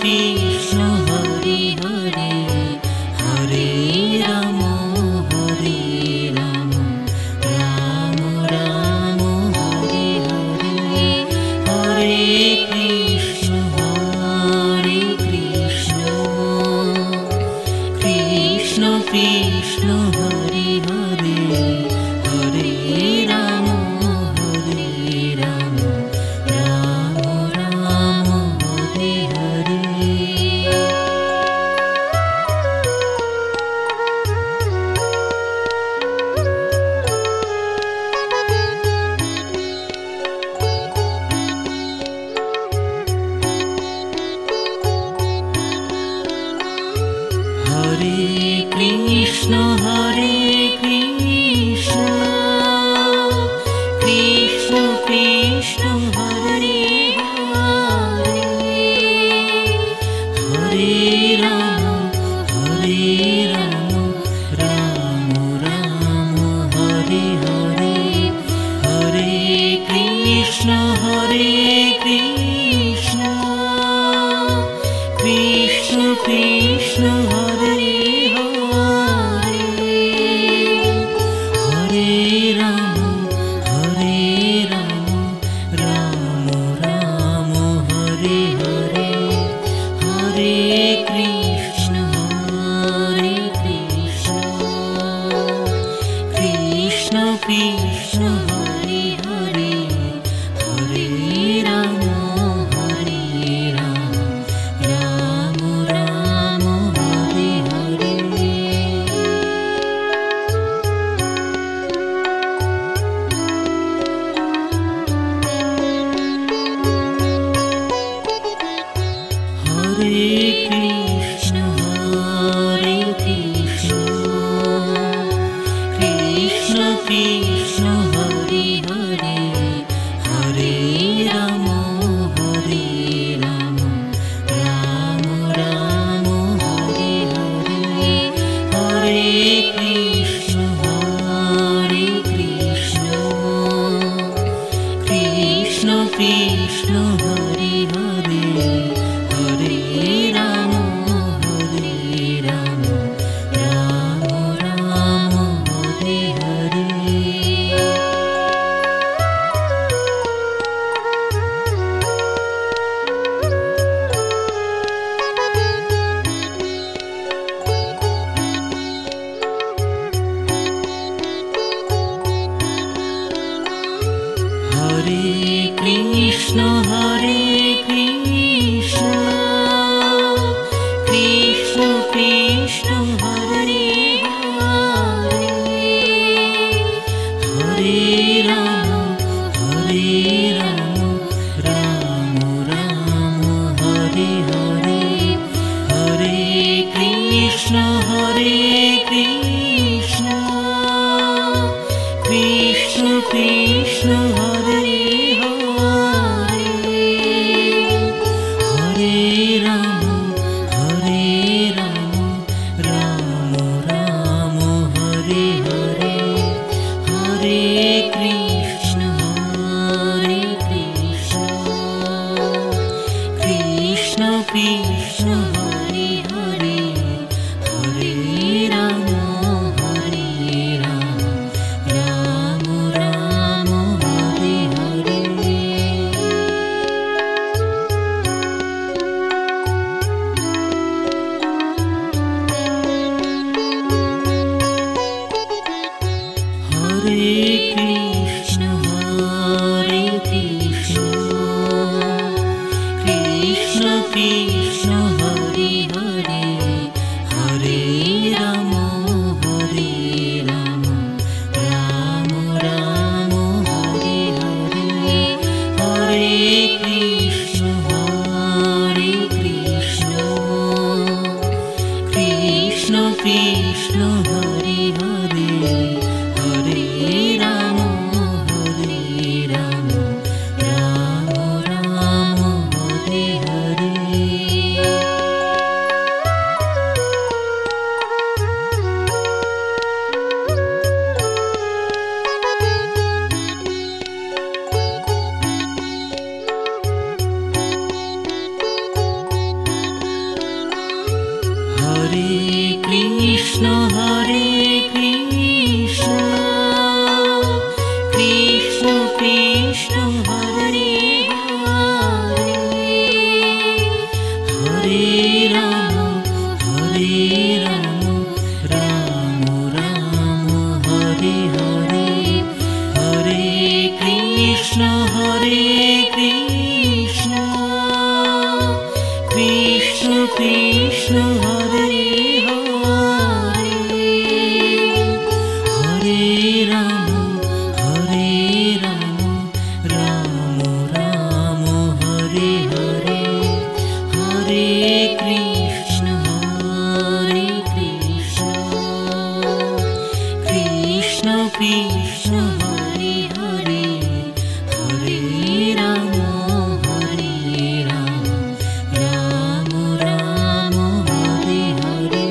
Krishna Hare Hare Hare Ram Ram Ram Hare Hare Hare Krishna Krishna Krishna Hare Hare Hare Ram Ram Ram Hare Hare. Hare Krishna Krishna Krishna Hare Hare Hare Ram Ram Ram Hare Hare Hare Krishna Krishna Krishna Hare Hare Hare Ram Ram Ram Hare Hare Hare Krishna Krishna Krishna Hare Hare Hare Ram Ram Ram Hare Hare. Hare Krishna Krishna Krishna Hare Hare Hare Ram Ram Ram Hare Hare Hare Krishna Krishna Krishna Hare Hare Hare Ram Ram Ram Hare Hare. Hare Krishna Krishna Krishna Hare Hare Hare Ram Ram Ram Hare Hare Hare Krishna Krishna Krishna Hare Hare Hare Ram Ram Ram Hare Hare Hare Krishna Krishna Krishna Hare Hare Hare Ram Ram Ram Hare Hare. Hare Krishna Krishna Krishna Hare Hare Hare Ram Ram Ram Hare Hare Hare Krishna Krishna Krishna Hare Hare Hare Ram Ram Ram Hare Hare. Krishna Hare Hare Hare Ram Ram Ram Hare Hare Hare Krishna Krishna Krishna Hare Hare Hare Ram Ram Ram Hare Hare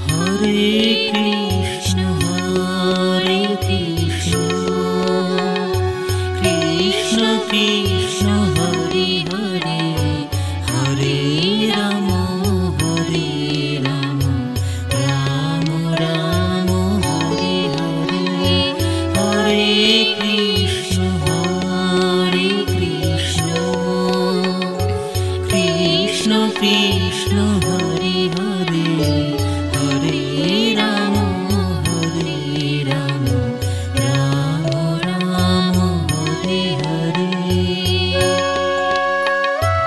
Hare Krishna Krishna Krishna Hare Hare Hare Ram Ram Ram Hare Hare Hare Krishna Krishna Krishna Hare Hare Hare Ram Ram Ram Hare Hare Hare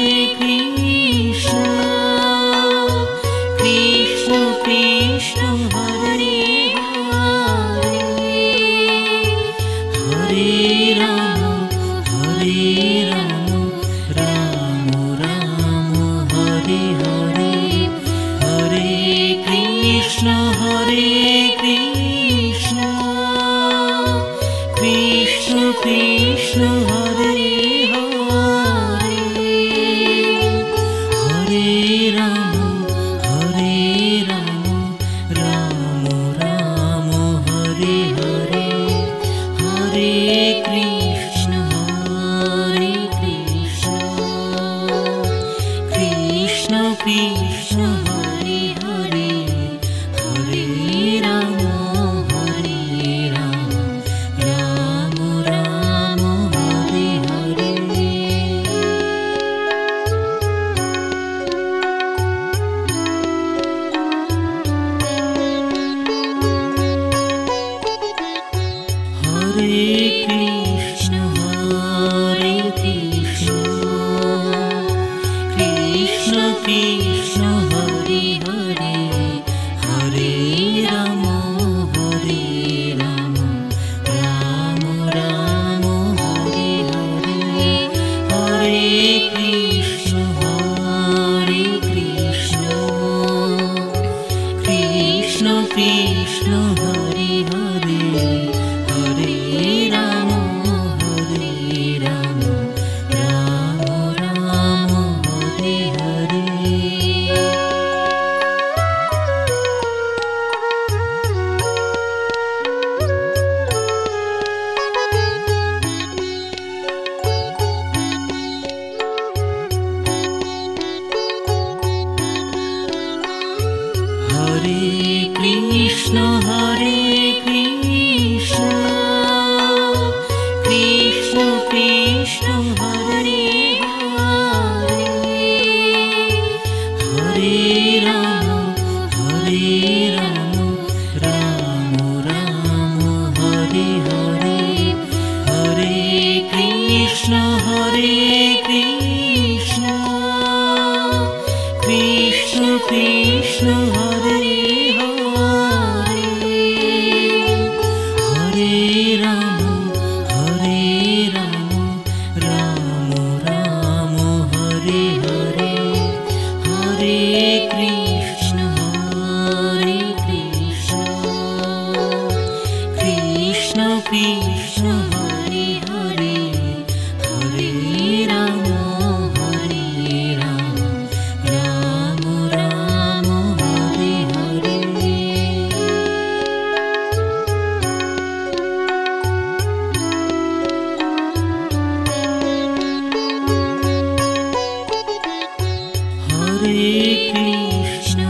Krishna Krishna Krishna Hare Hare Hare Ram Ram Ram Hare Hare Hare Krishna Krishna Krishna Hare Hare Hare Ram Ram Ram Hare Hare Hare Krishna Krishna Krishna Hare Hare Hare Ram Ram Ram Hare Hare Hare Krishna Krishna Krishna Hare Hare Hare Ram Ram Ram Hare Hare Hare Krishna Krishna Krishna Hare Hare Hare Ram Ram Ram Hare Hare Hare Krishna Krishna Krishna Hare Hare Hare Ram Ram Ram Hare Hare Hare Krishna Krishna Krishna Hare Hare Hare Ram Ram Ram Hare Hare Hare Krishna Krishna Krishna Hare Hare Hare Ram Ram Ram Hare Hare Hare Krishna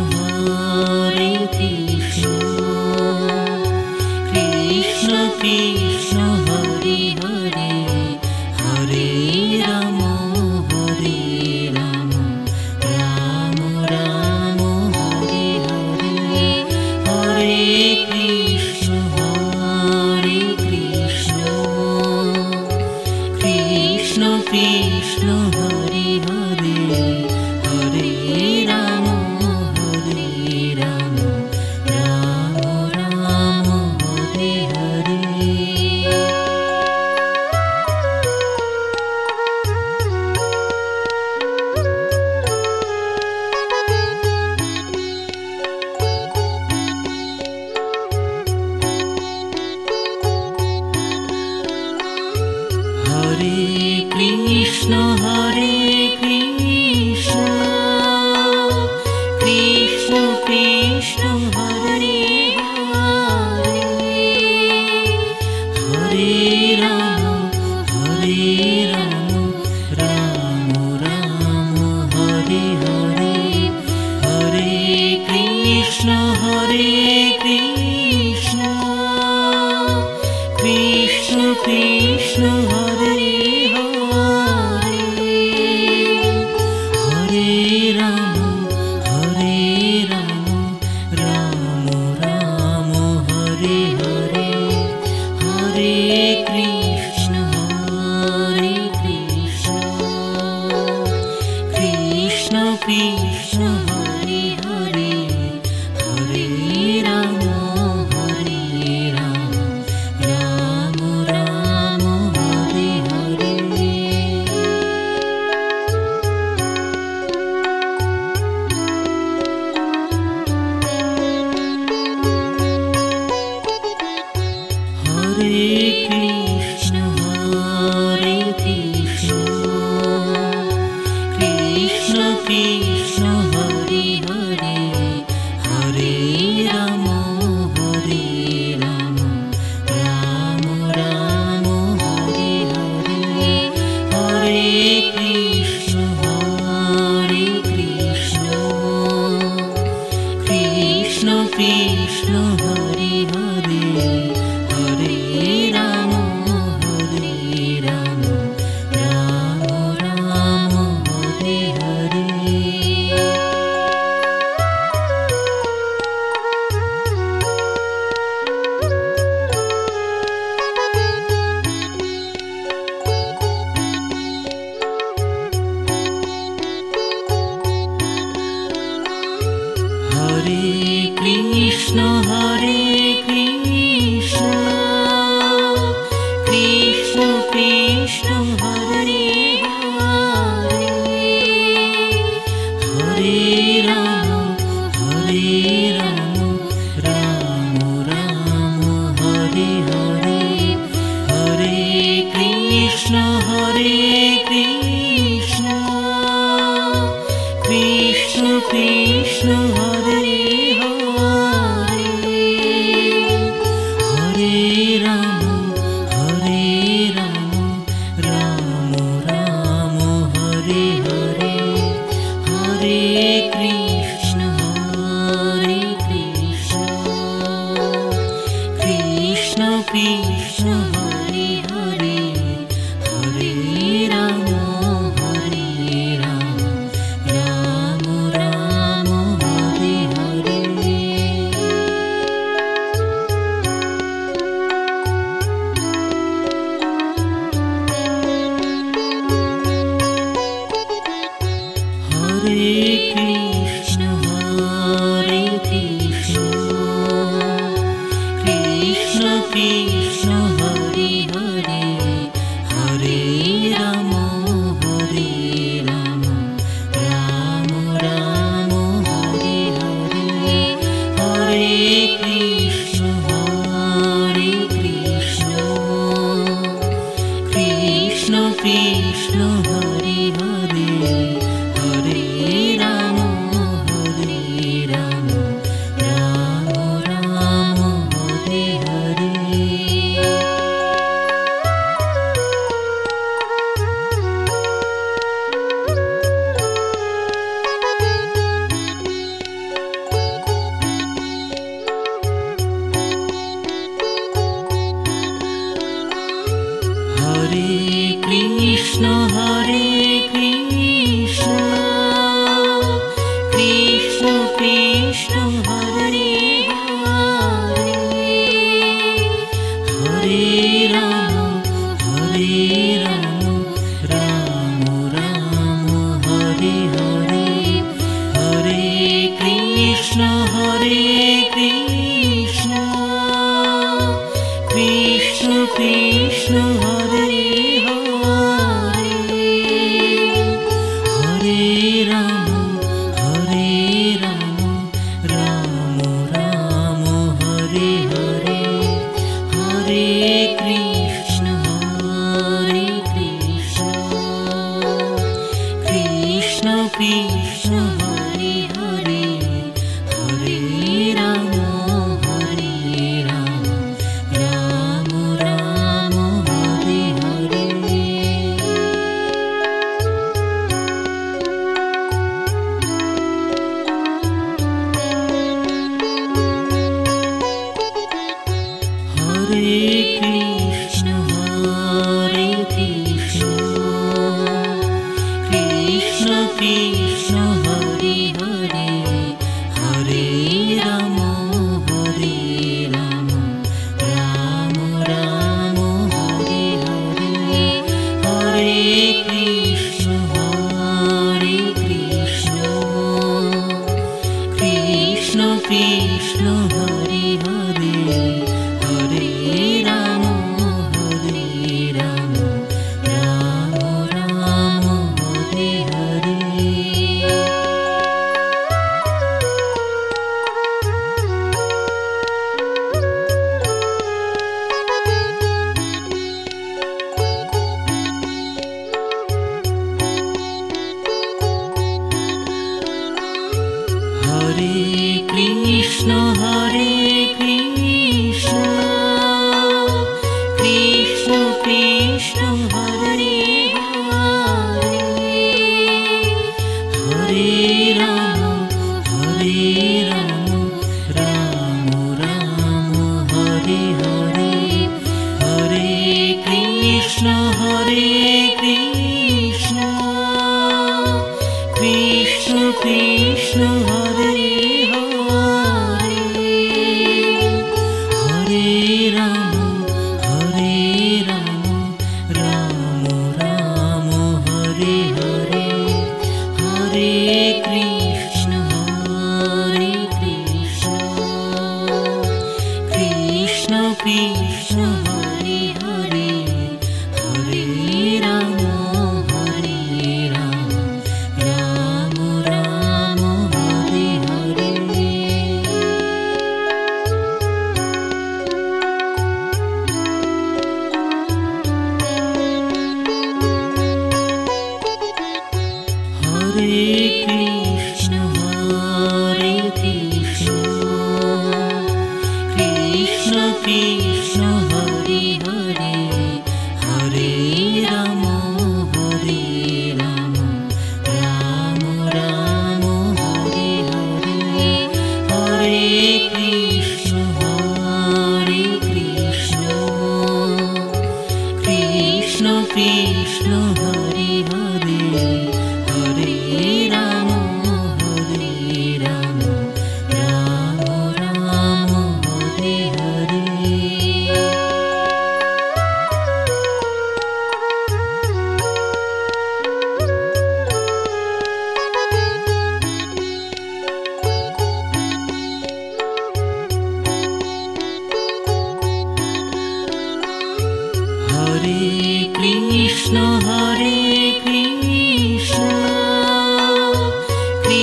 Krishna Hare Hare Hare Rama Hare Rama Rama Rama Hare Hare Hare Krishna Krishna Krishna Hare Hare Hare Rama Hare Rama Rama Rama Hare Hare Krishna Krishna Krishna Hare Hare Hare Rama Rama Rama Hare Hare Hare Krishna Krishna Krishna Hare Krishna Hare Hare Hare Rama Rama Rama Hare Hare Hare Krishna Krishna Krishna Hare Hare Hare Rama Rama Rama Hare Hare Hare Krishna Krishna Krishna Hare Hare Hare Rama Rama Rama Hare Hare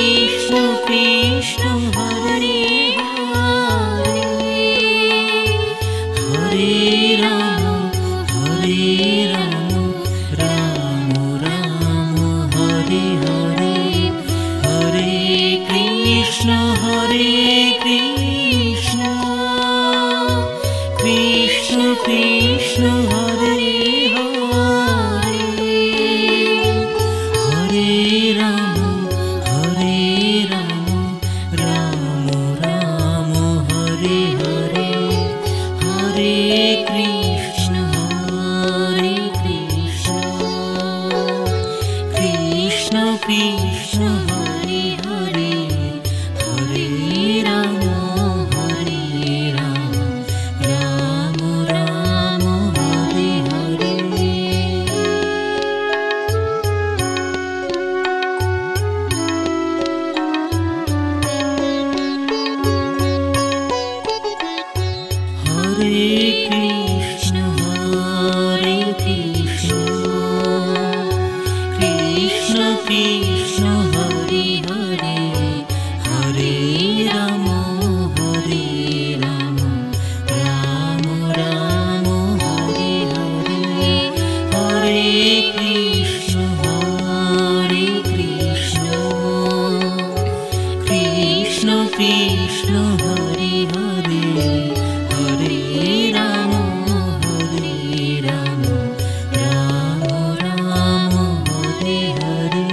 Krishna Krishna Hare Hare Hare Rama Rama Rama Hare Hare Hare Krishna Krishna Krishna Hare Hare Hare Rama Rama Rama Hare Hare Hare Krishna Krishna Krishna Hare Hare Hare Rama Rama Rama Hare Hare Hare Krishna Krishna Krishna Hare Hare Hare Rama Rama Rama Hare Hare Hare Krishna Krishna Krishna Hare Hare Hare Rama Rama Rama Hare Hare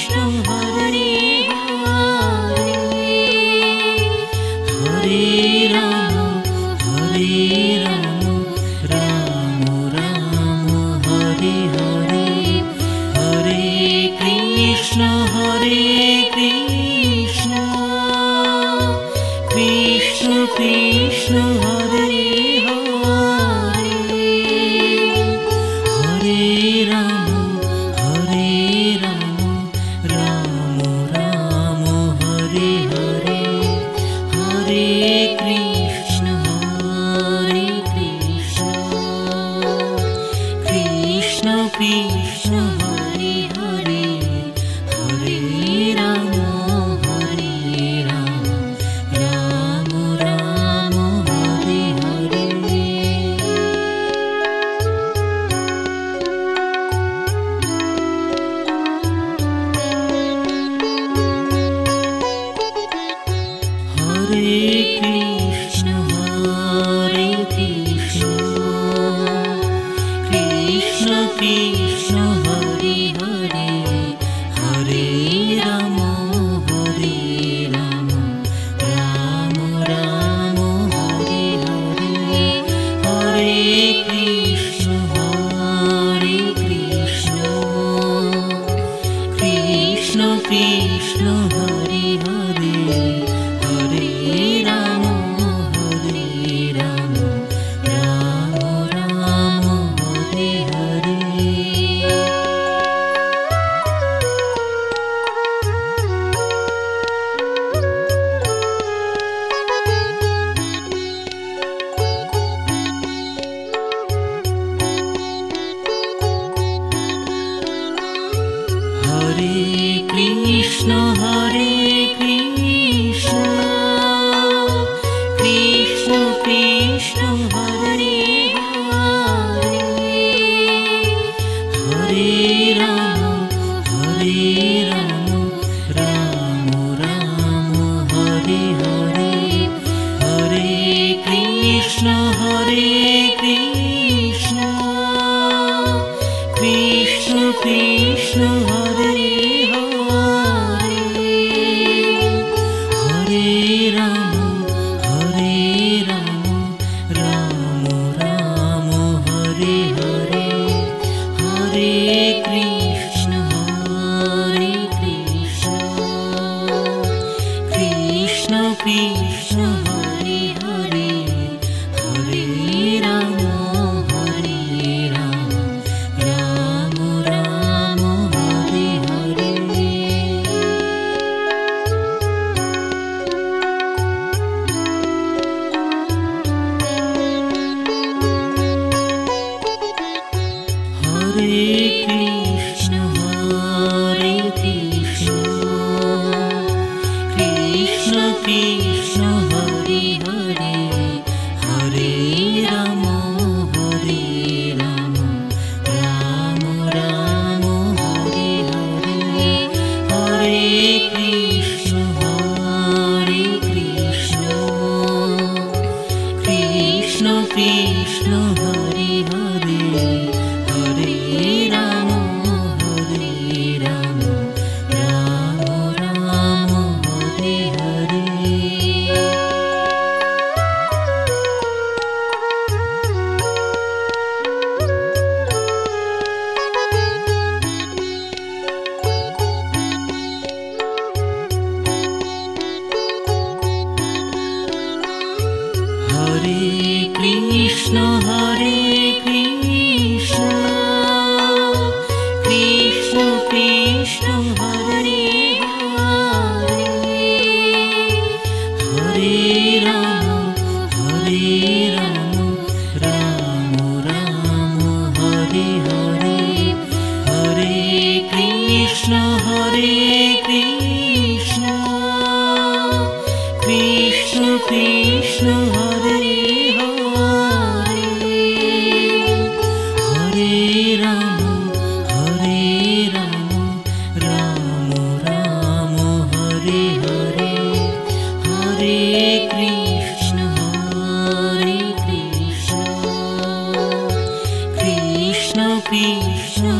Krishna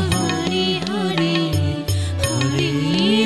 Hare Hare Hare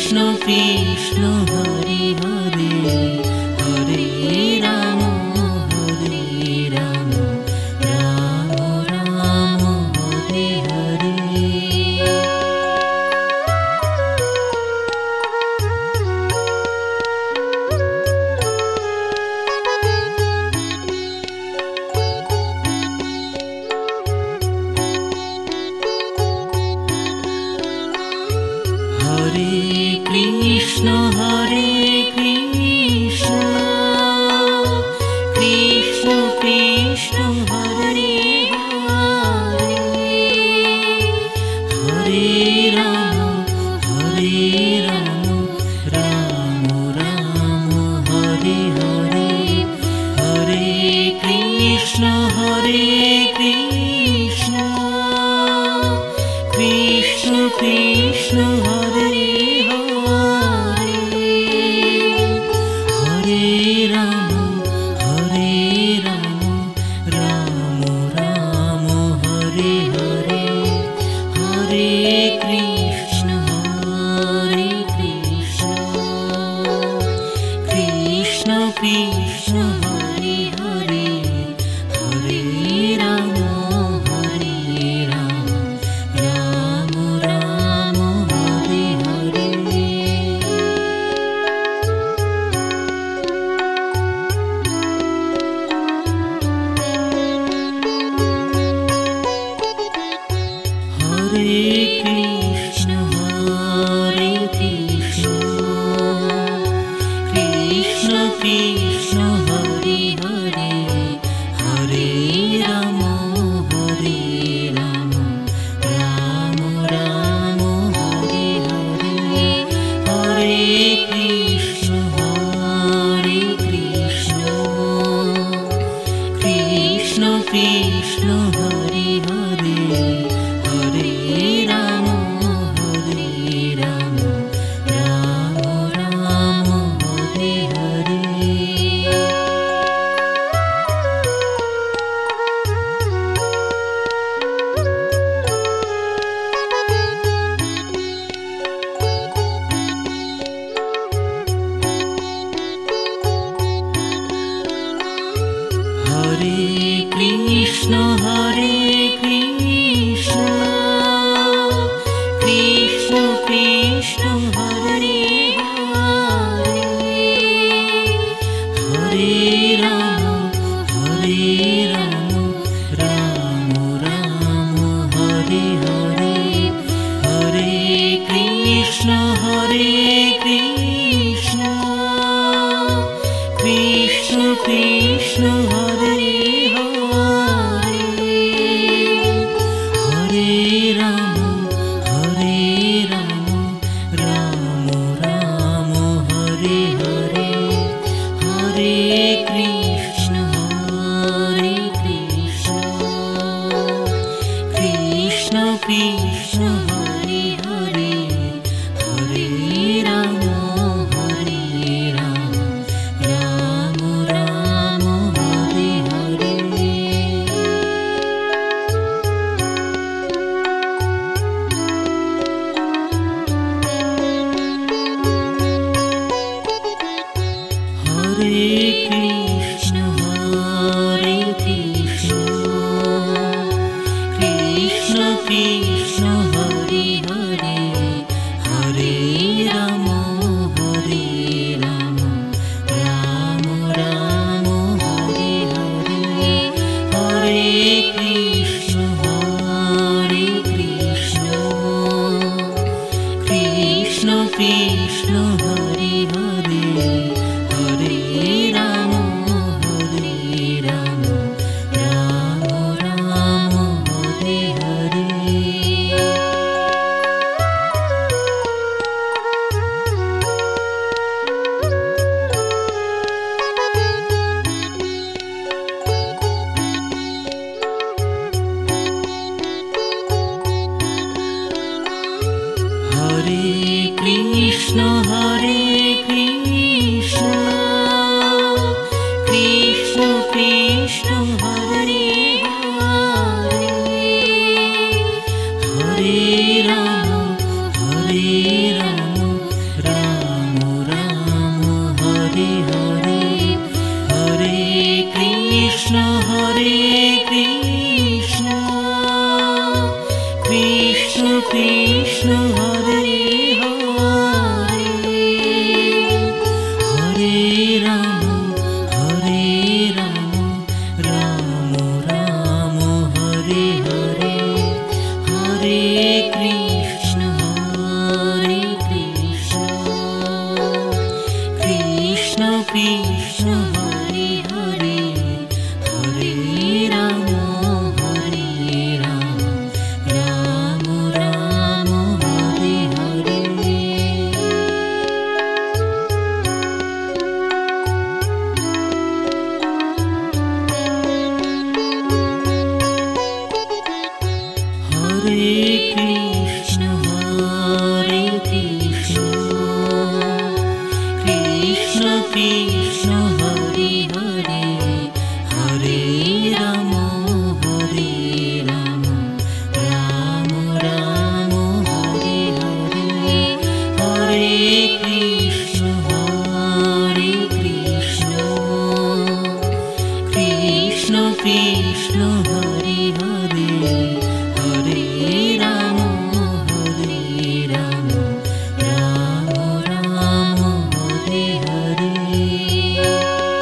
Krishna Hare Hare Hare Ram Ram Ram Hare Hare Krishna Krishna Krishna Hare Hare Hare Ram Ram Ram Hare Hare Hare Krishna Krishna Krishna Hare Krishna Hare Hare Hare Ram Ram Ram Hare Hare Hare Krishna Krishna Krishna Hare Hare Hare Ram Ram Ram Hare Hare Hare Krishna Krishna Krishna Hare Hare Hare Ram Ram Ram Hare Hare Krishna Krishna Krishna Hare Hare Ram Ram Ram Hare Hare Hare Krishna Krishna Krishna Hare Hare Ram Ram Ram Hare Hare Hare Krishna Krishna Krishna Hare Hare Hare Ram Ram Ram Hare Hare Hare Krishna Krishna Krishna Hare Hare Hare Ram Ram Ram Hare Hare Hare Krishna Krishna Krishna Hare Hare Hare Ram Ram Ram Hare Hare Krishna Krishna Krishna Hare Hare Ram Krishna Hare Hare Hare Ram Ram Ram Hare Hare Hare Krishna Krishna Krishna Hare Hare Hare Ram Ram Ram Hare Hare Hare Krishna Krishna Krishna Hare Hare Hare Ram Ram Ram Hare Hare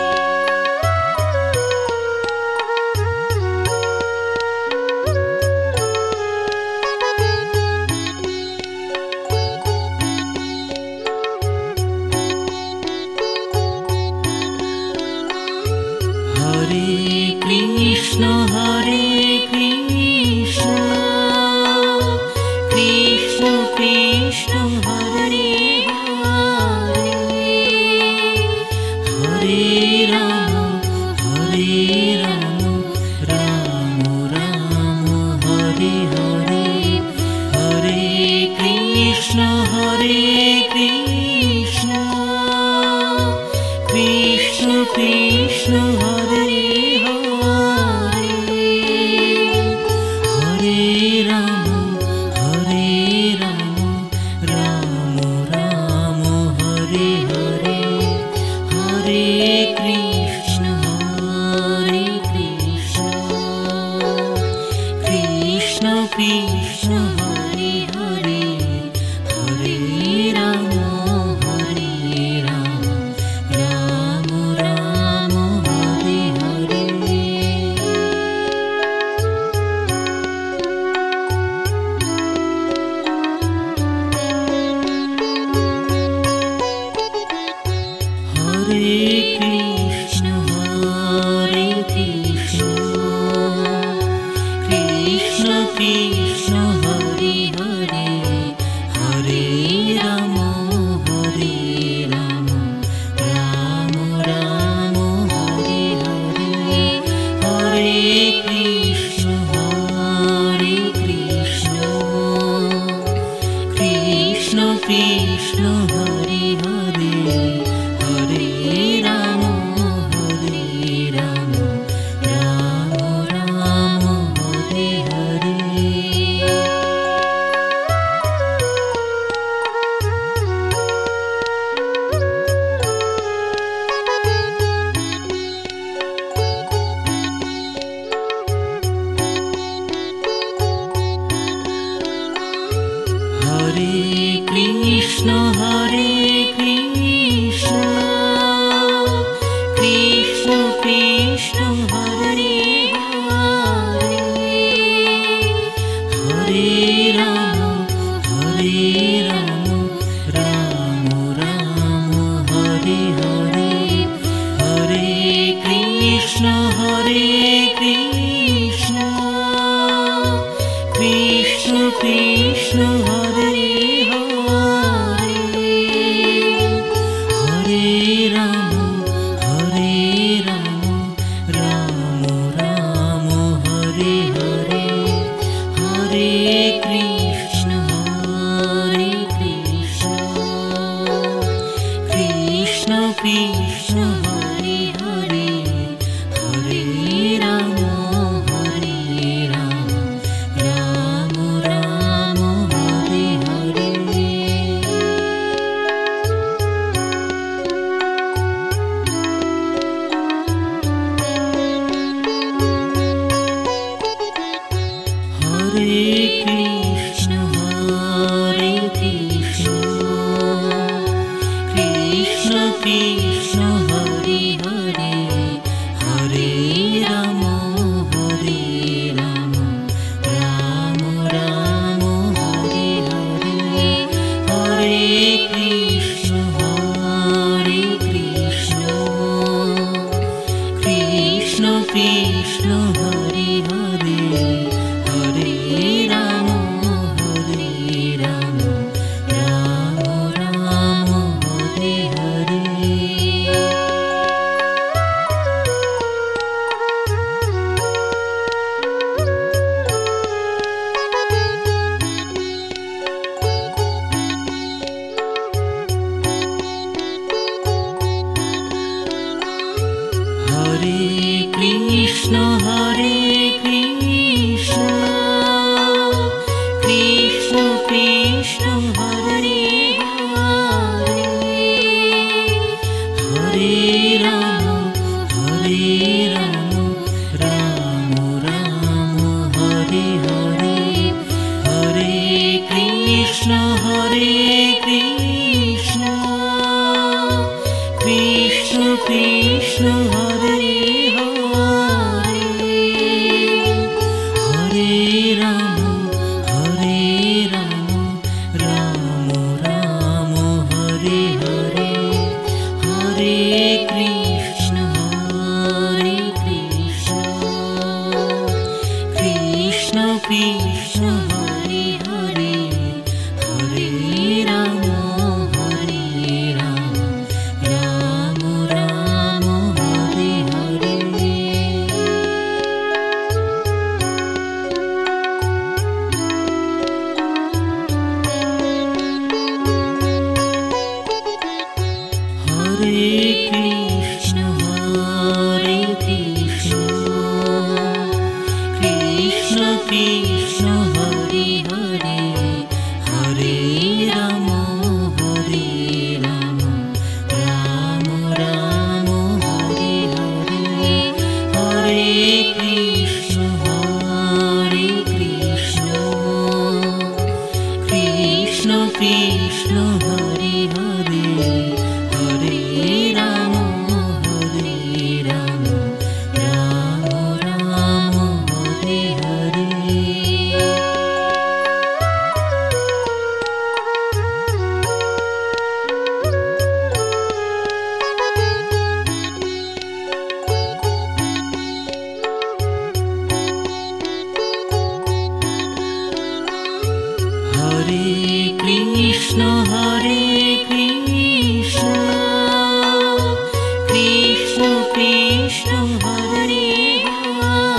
Hare Krishna Krishna Krishna Hare Hare Hare Ram Ram Ram Hare Hare Hare Krishna Krishna Krishna Hare Hare Hare Ram Ram Ram Hare Hare Hare Krishna Krishna Krishna Hare Hare Hare Ram Ram Ram Hare Hare Hare Krishna Krishna Krishna Hare Hare Hare Ram Ram Ram Hare Hare Hare Krishna Krishna Krishna Hare Hare Hare Ram Ram Ram Hare Hare Hare Krishna Krishna Krishna Hare Hare Ram Ram Ram Hare Hare Hare Krishna Krishna Krishna Hare Hare Ram Ram Ram Hare Hare Hare Krishna Krishna Krishna Hare Hare Hare Ram Ram Ram Hare Hare Hare Krishna Krishna Krishna Hare Hare Hare Ram Ram Ram Hare Hare Hare Krishna Krishna Hare Krishna Krishna Krishna Hare Hare Hare Ram Ram Ram Hare Hare Hare Krishna Krishna Krishna Hare Hare Hare Ram Ram Ram Hare Hare Hare Krishna Krishna Krishna Hare Hare Hare Ram Ram Ram Hare Hare Hare Krishna Krishna Krishna Hare Hare Hare Ram Ram Ram Hare Hare Hare Krishna Krishna Krishna Hare Hare Hare Ram Ram Ram Hare Hare Hare Krishna Krishna Krishna Hare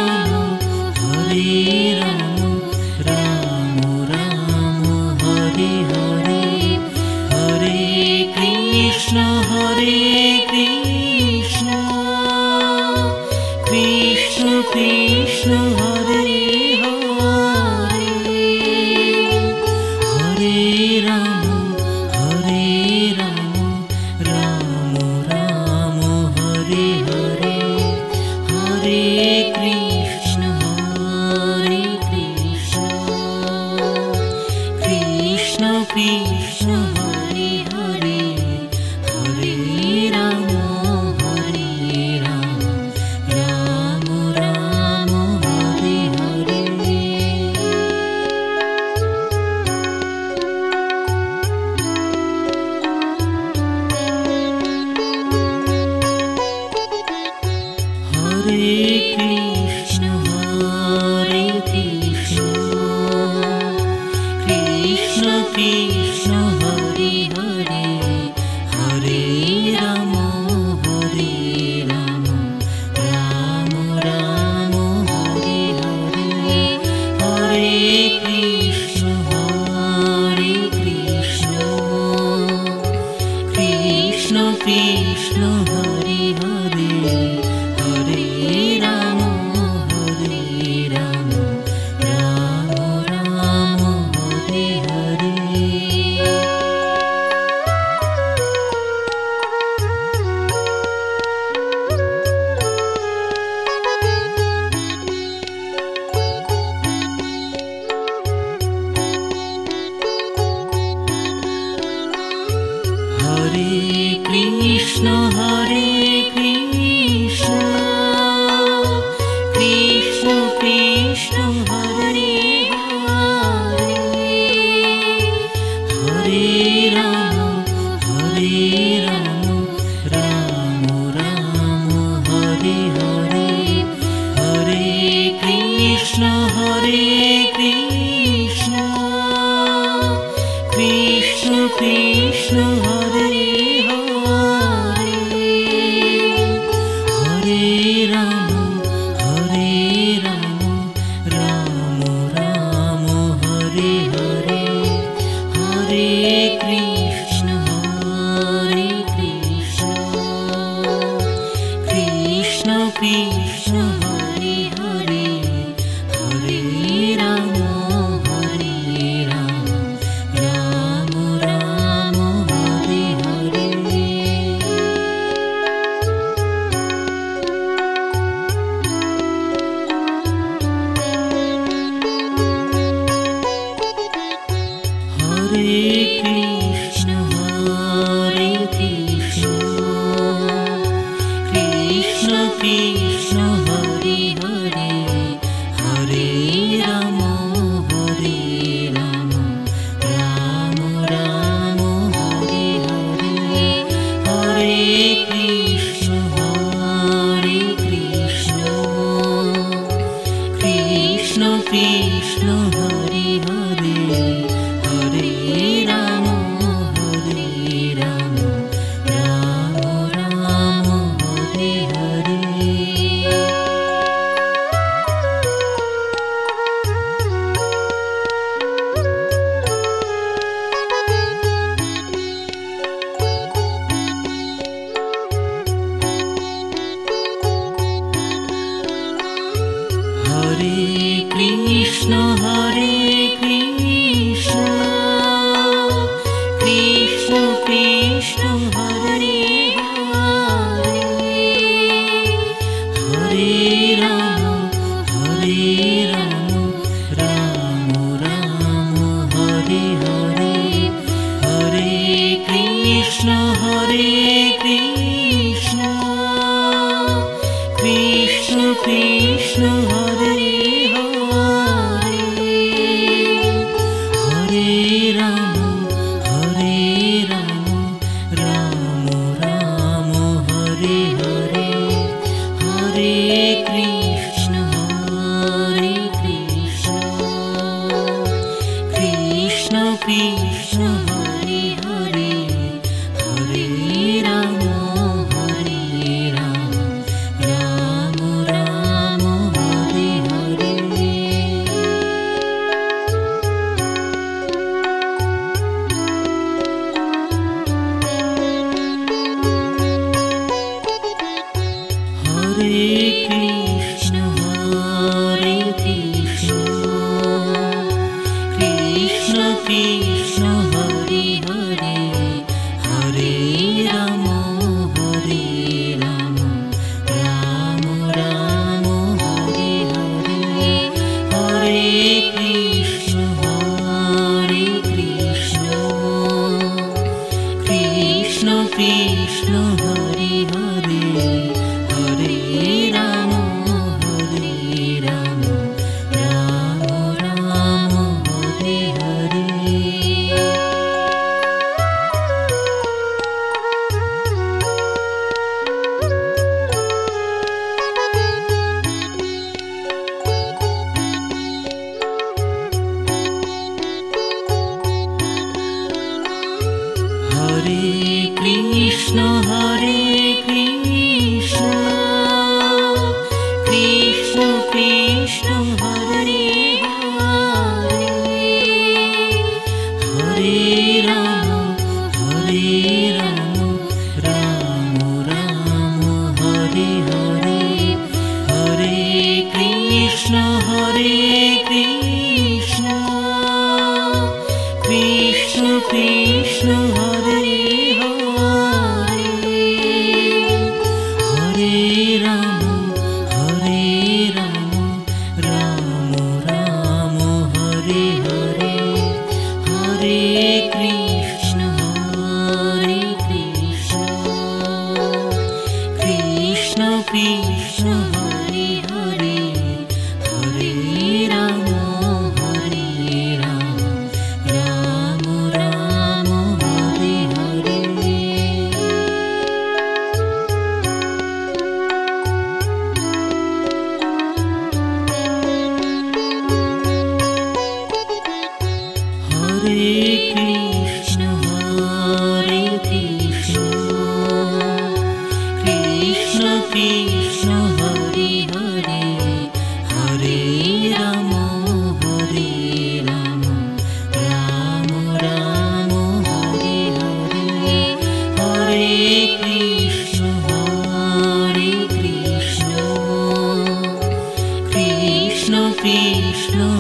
Hare Ram Ram Ram Hare Hare Hare Krishna Krishna Krishna Hare Hare Hare Ram Ram Ram Hare Hare Hare Krishna Krishna Krishna Hare Hare Hare Ram Ram Ram Hare Hare Hare Krishna Krishna Krishna Hare Hare Hare Ram Ram Ram Hare Hare Hare Krishna Krishna Krishna Hare Hare Hare Ram Ram Ram Hare Hare Hare Krishna Krishna Krishna Hare Hare Ram Ram Ram Hare Hare Hare Krishna Krishna Krishna Hare Hare Ram Ram Ram Hare Hare Hare Krishna Krishna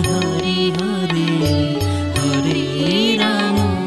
Hare Hare Hare Rama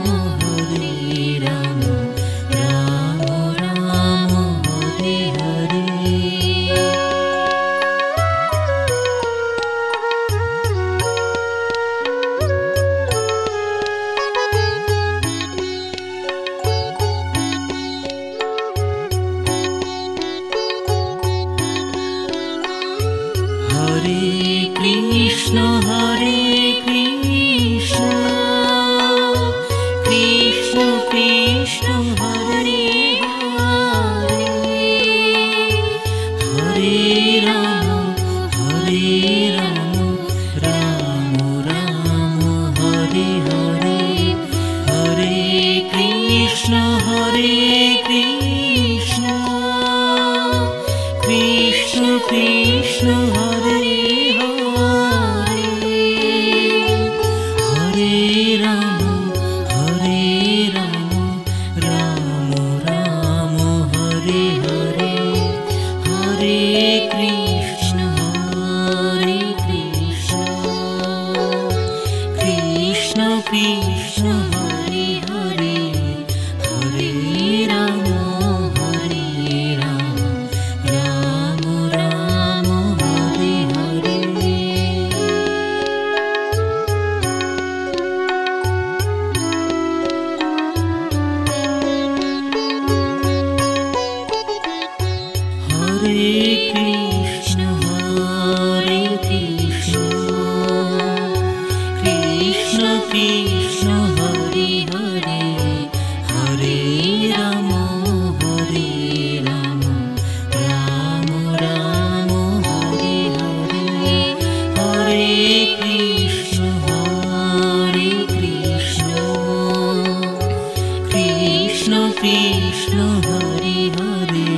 Krishna Hare Hare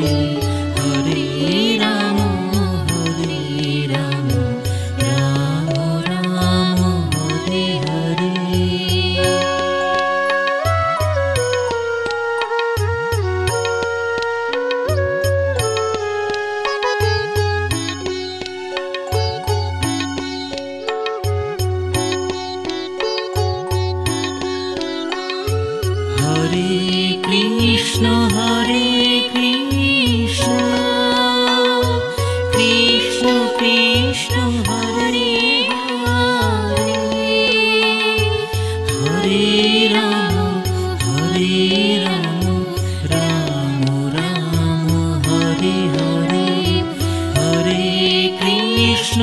Hare Ram Hare Ram Ram Ram Hare Hare Hare Krishna Krishna Krishna Hare Hare Hare Ram Ram Ram Hare Hare Hare Krishna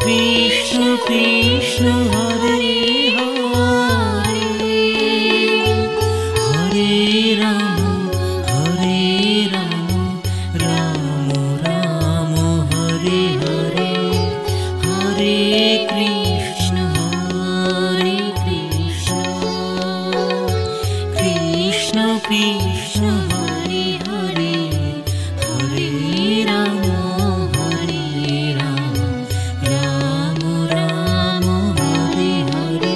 Krishna Krishna Hare Hare Hare Ram Ram Ram Hare Hare Hare Krishna Krishna Krishna Hare Hare Hare Ram Ram Ram Hare Hare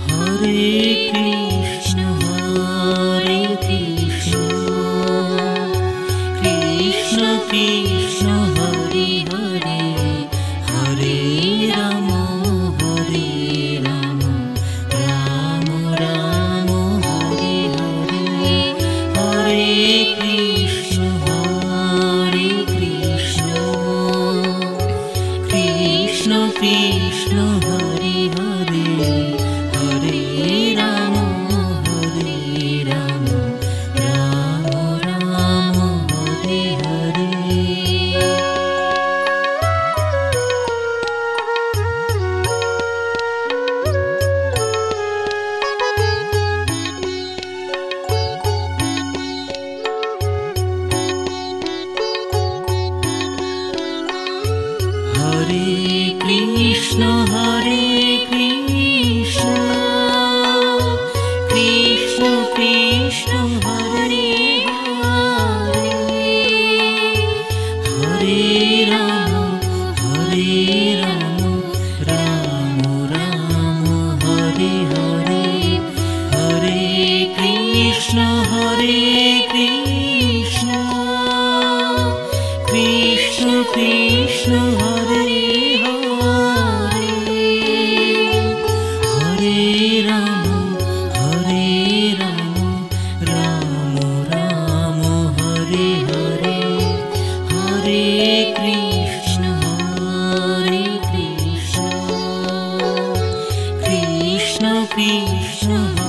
Hare Krishna Krishna Krishna Hare Hare Hare Ram Ram Ram Hare Hare Hare Krishna Krishna Krishna Hare Hare Hare Ram Ram Ram Hare Hare Hare Krishna Krishna Krishna Hare Hare Hare Ram Ram Ram Hare Hare Hare Krishna Krishna Krishna Hare Hare Hare Ram Ram Ram Hare Hare Hare Krishna Krishna Krishna